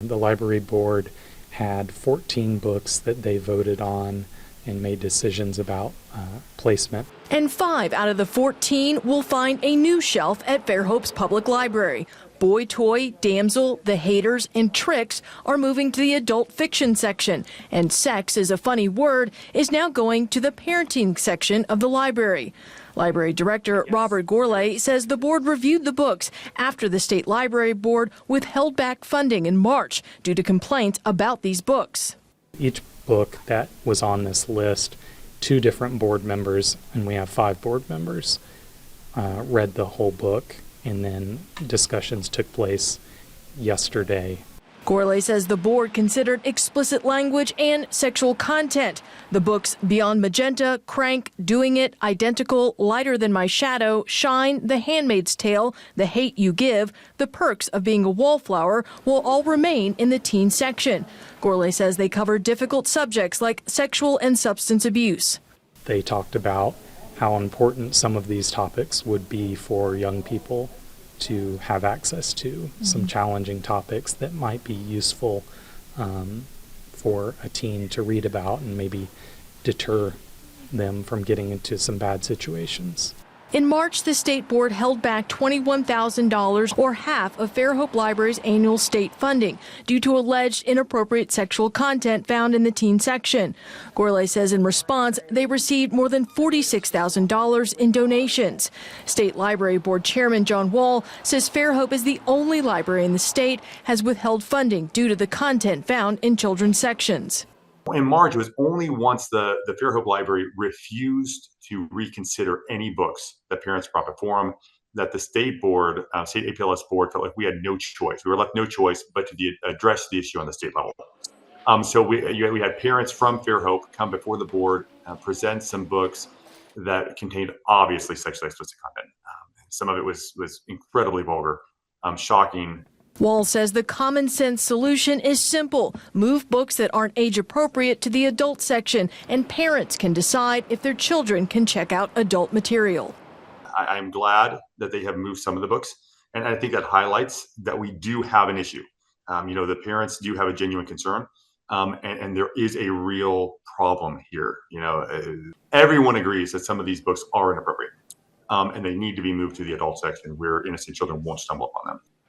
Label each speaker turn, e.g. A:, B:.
A: The library board had 14 books that they voted on and made decisions about placement.
B: And 5 out of the 14 will find a new shelf at Fairhope's Public Library. Boy Toy, Damsel, The Haters, and Tricks are moving to the adult fiction section, and Sex is a Funny Word is now going to the parenting section of the library. Library Director Robert Gourlay says the board reviewed the books after the State Library Board withheld back funding in March due to complaints about these books.
A: Each book that was on this list, 2 different board members, and we have 5 board members, read the whole book, and then discussions took place yesterday.
B: Gourlay says the board considered explicit language and sexual content. The books Beyond Magenta, Crank, Doing It, Identical, Lighter Than My Shadow, Shine, The Handmaid's Tale, The Hate You Give, The Perks of Being a Wallflower will all remain in the teen section. Gourlay says they cover difficult subjects like sexual and substance abuse.
A: They talked about how important some of these topics would be for young people to have access to, some challenging topics that might be useful for a teen to read about and maybe deter them from getting into some bad situations.
B: In March, the state board held back $21,000, or half of Fairhope Library's annual state funding, due to alleged inappropriate sexual content found in the teen section. Gourlay says in response, they received more than $46,000 in donations. State Library Board Chairman John Wall says Fairhope is the only library in the state has withheld funding due to the content found in children's sections.
C: In March, it was only once the Fairhope Library refused to reconsider any books that parents brought before them that the state board, state APLS board, felt like we had no choice. We were left no choice but to address the issue on the state level. So we had parents from Fairhope come before the board, present some books that contained obviously sexually explicit content. Some of it was incredibly vulgar, shocking.
B: Wall says the common sense solution is simple. Move books that aren't age appropriate to the adult section, and parents can decide if their children can check out adult material.
C: I'm glad that they have moved some of the books, and I think that highlights that we do have an issue. The parents do have a genuine concern, and there is a real problem here. Everyone agrees that some of these books are inappropriate, and they need to be moved to the adult section where innocent children won't stumble upon them.